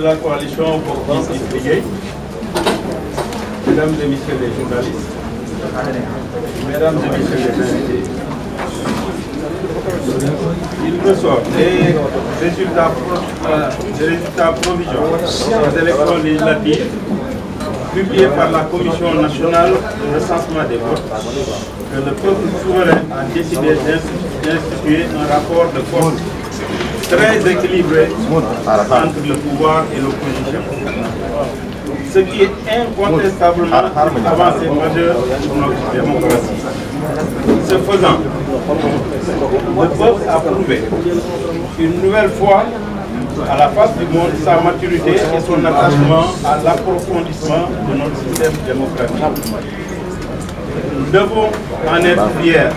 De la coalition pour Brigade, mesdames et messieurs les journalistes, mesdames et messieurs les invités, il ressort des résultats provisoires des élections législatives publiés par la Commission nationale de recensement des votes que le peuple souverain a décidé d'instituer un rapport de force très équilibré entre le pouvoir et l'opposition. Ce qui est incontestablement une avancée majeure pour notre démocratie. Ce faisant, le peuple a prouvé une nouvelle fois à la face du monde sa maturité et son attachement à l'approfondissement de notre système démocratique. Nous devons en être fiers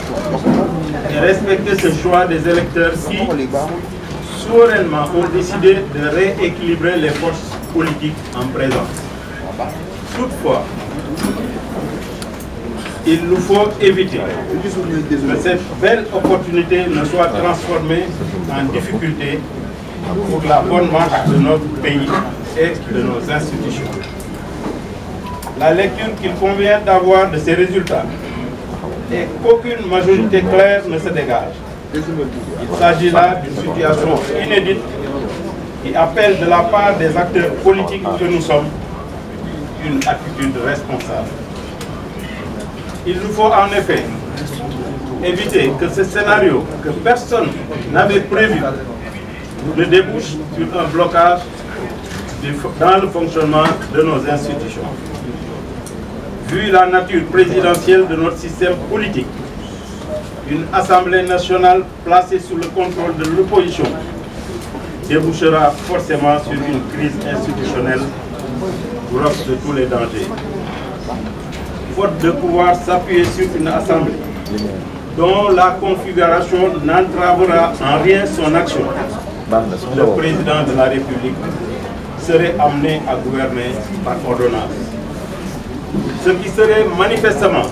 et respecter ce choix des électeurs qui, souverainement, ont décidé de rééquilibrer les forces politiques en présence. Toutefois, il nous faut éviter que cette belle opportunité ne soit transformée en difficulté pour la bonne marche de notre pays et de nos institutions. La lecture qu'il convient d'avoir de ces résultats est qu'aucune majorité claire ne se dégage. Il s'agit là d'une situation inédite qui appelle de la part des acteurs politiques que nous sommes une attitude responsable. Il nous faut en effet éviter que ce scénario que personne n'avait prévu ne débouche sur un blocage dans le fonctionnement de nos institutions. Vu la nature présidentielle de notre système politique, une Assemblée nationale placée sous le contrôle de l'opposition débouchera forcément sur une crise institutionnelle grosse de tous les dangers. Faute de pouvoir s'appuyer sur une Assemblée dont la configuration n'entravera en rien son action, le président de la République serait amené à gouverner par ordonnance. Ce qui serait manifestement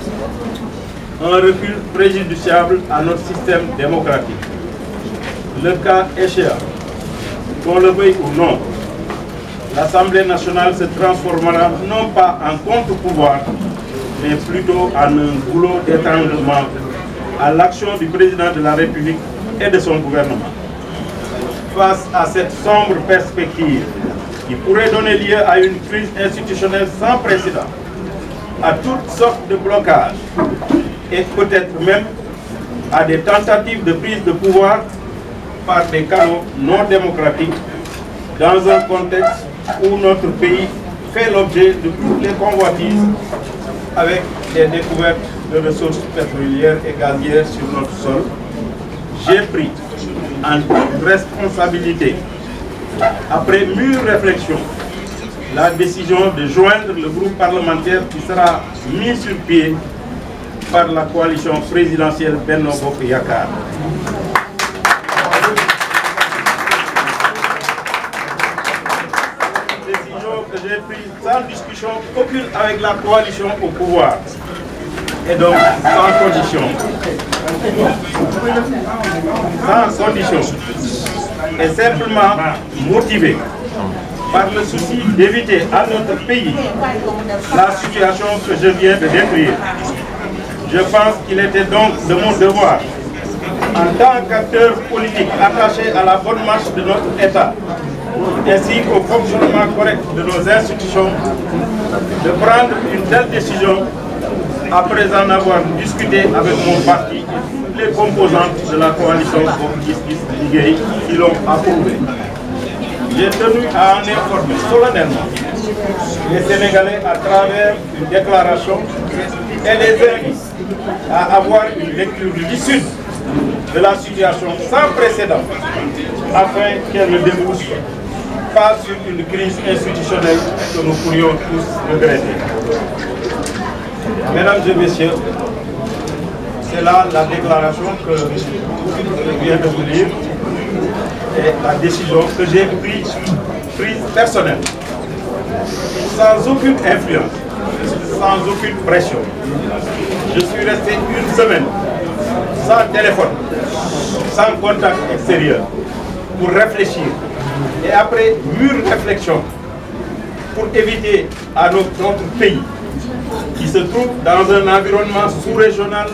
un recul préjudiciable à notre système démocratique. Le cas échéant, qu'on le veuille ou non, l'Assemblée nationale se transformera non pas en contre-pouvoir, mais plutôt en un goulot d'étranglement à l'action du président de la République et de son gouvernement. Face à cette sombre perspective qui pourrait donner lieu à une crise institutionnelle sans précédent, à toutes sortes de blocages et peut-être même à des tentatives de prise de pouvoir par des canaux non démocratiques dans un contexte où notre pays fait l'objet de toutes les convoitises avec des découvertes de ressources pétrolières et gazières sur notre sol, j'ai pris en toute responsabilité, après mûre réflexion, la décision de joindre le groupe parlementaire qui sera mis sur pied par la coalition présidentielle Benno Bokk Yakaar. Décision que j'ai prise sans discussion aucune avec la coalition au pouvoir et donc sans condition. Sans condition et simplement motivée par le souci d'éviter à notre pays la situation que je viens de décrire. Je pense qu'il était donc de mon devoir, en tant qu'acteur politique attaché à la bonne marche de notre État, ainsi qu'au fonctionnement correct de nos institutions, de prendre une telle décision après en avoir discuté avec mon parti et toutes les composantes de la coalition Bokk Gis Gis Liggéey qui l'ont approuvé. J'ai tenu à en informer solennellement les Sénégalais à travers une déclaration et les invite à avoir une lecture lucide de la situation sans précédent afin qu'elle ne débouche pas sur une crise institutionnelle que nous pourrions tous regretter. Mesdames et messieurs, c'est là la déclaration que je viens de vous lire et la décision que j'ai prise personnelle, sans aucune influence, sans aucune pression. Je suis resté une semaine sans téléphone, sans contact extérieur, pour réfléchir Et après mûre réflexion, pour éviter à notre pays, qui se trouve dans un environnement sous-régional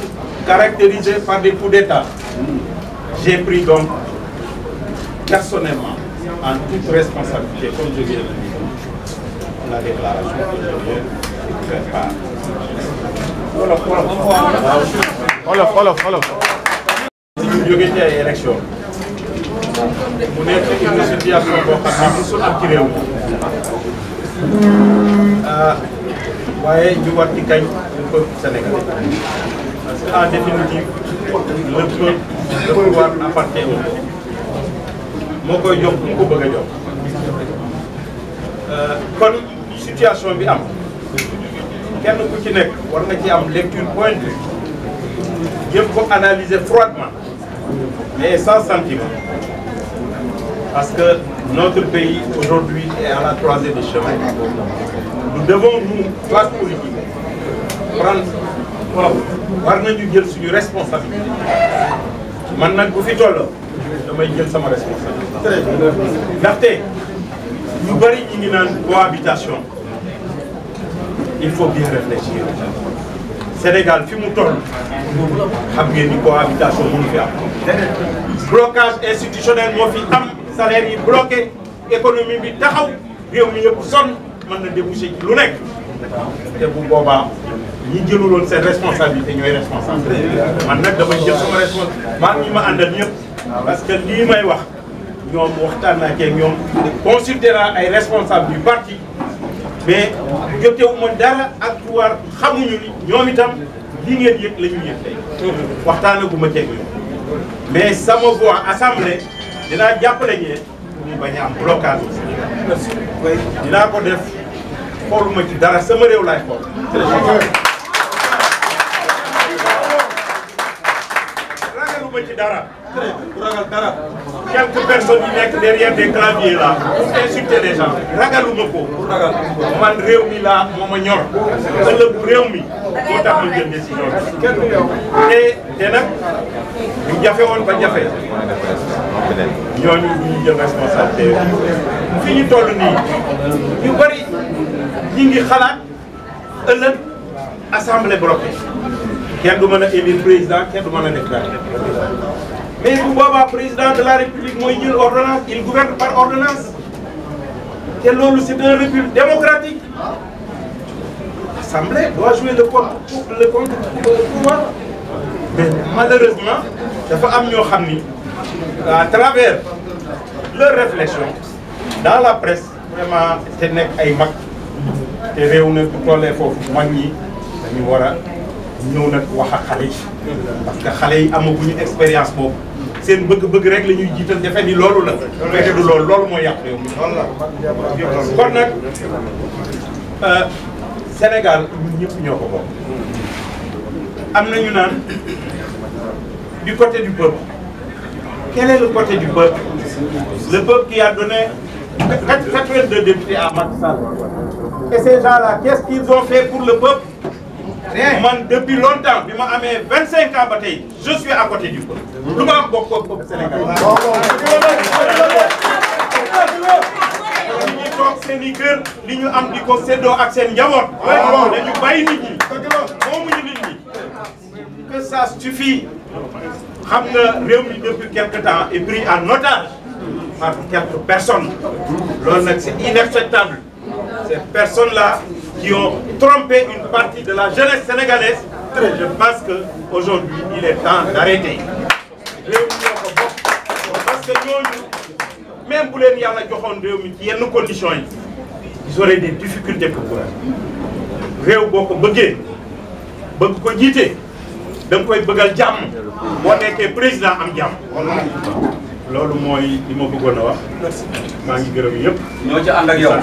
caractérisé par des coups d'État, j'ai pris donc personnellement, en toute responsabilité, comme je viens de le dire, la déclaration que je viens de faire part. Ñu jógee ci ay élection mu nekk une situation boo xam ne musul am ci réew mi waaye ñu war ci kañ le peuple sénégalais parce que en définitive le peuple le pouvoir appartient au peuple moo koy jox mu ko bëgg a jox kon situation bi am kenn ku ci nekk war nga ci am lecture pointue yëpp ko analyser froidement mais sans sentiment parce que notre pays aujourd'hui est à la croisée des chemins. Nous devons nous, classe politique, prendre war nañu jël suñu responsabilité man nag bu fi toll damay jël sama responsabilité ndaxte ñu bari ñi ngi naan cohabitation il faut bien réfléchir. Sénégal fi mu toll xam ngeen ni cohabitation mënu fi am blocage institutionnel moo fi am salaire yi bloqué économie bi taxaw réew mi yëpp sonn mën na déboucher ci lu nekk te bu boobaa ñi jëluloon seen responsabilité ñooy responsable man nag damay jël sama responsabilité maa ngi ma àndal ñëpp parce que lii may wax ñoom waxtaan naa ak ñoom consulter naa ay responsable du parti mais jotewuma dara ak pouvoir xamuñu ni ñoom itam li ngeen yëg la ñu yëg tey waxtaanaguma ceeg ñoom mais sama voix assemblée dinaa jàppale ñee ñu bañ a am blocage aussi dinaa ko def xooluma ci dara sama réew laay xool ragaluma ci dara quelques personnes yi nekk derrière des claviers là pour insulter les gens ragaluma ko man réew mi laa moo ma ñor ëllëgu réew mi moo tax ñu jël décision te nag ñu jafe woon ba jafe ñooñu ñu jël responsabilité fi ñu toll nii ñu bari ñi ngi xalaat ëllëg assemblée bloquée kenn du mën a élire président kenn du mën a def dara mais bu boobaa président de la république mooy jël ordonnance il gouverne par ordonnance te loolu c'est un recul démocratique. L'Assemblée doit jouer le contre-pouvoir mais malheureusement dafa am ñoo xam ni à travers leur réflexion dans la presse vraiment te nekk ay mag te réew na bu tollee foofu mag ñi dañu war a ñëw nag wax ak xale yi parce que xale yi amaguñu expérience boobu seen bëgg-bëgg rek la ñuy jiital defe ni loolu la fekk du loolu mooy yàq réew mi kon nag Sénégal ñun ñëpp ñoo ko bokk am nañu naan du côté du peuple. Quel est le côté du peuple? Le peuple qui a donné 82 députés à Macky Sall. Et ces gens-là, qu'est-ce qu'ils ont fait pour le peuple? Moi, depuis longtemps, je suis 25 ans, je suis à côté du peuple. Nous avons beaucoup de peuple sénégalais. Que ça suffit. Depuis quelque temps est pris en otage par quelques personnes. C'est inacceptable. Ces personnes-là qui ont trompé une partie de la jeunesse sénégalaise, je pense qu'aujourd'hui, il est temps d'arrêter. Parce que nous, même pour les gens qui ont nos conditions, ils auraient des difficultés pour vous. Réew boko bëggé bëgg ko jité dang koy bëggal jamm bo nekké président am jamm lolu moy li ma bëggona wax ma ngi gërëm yépp ñoo ci and ak yow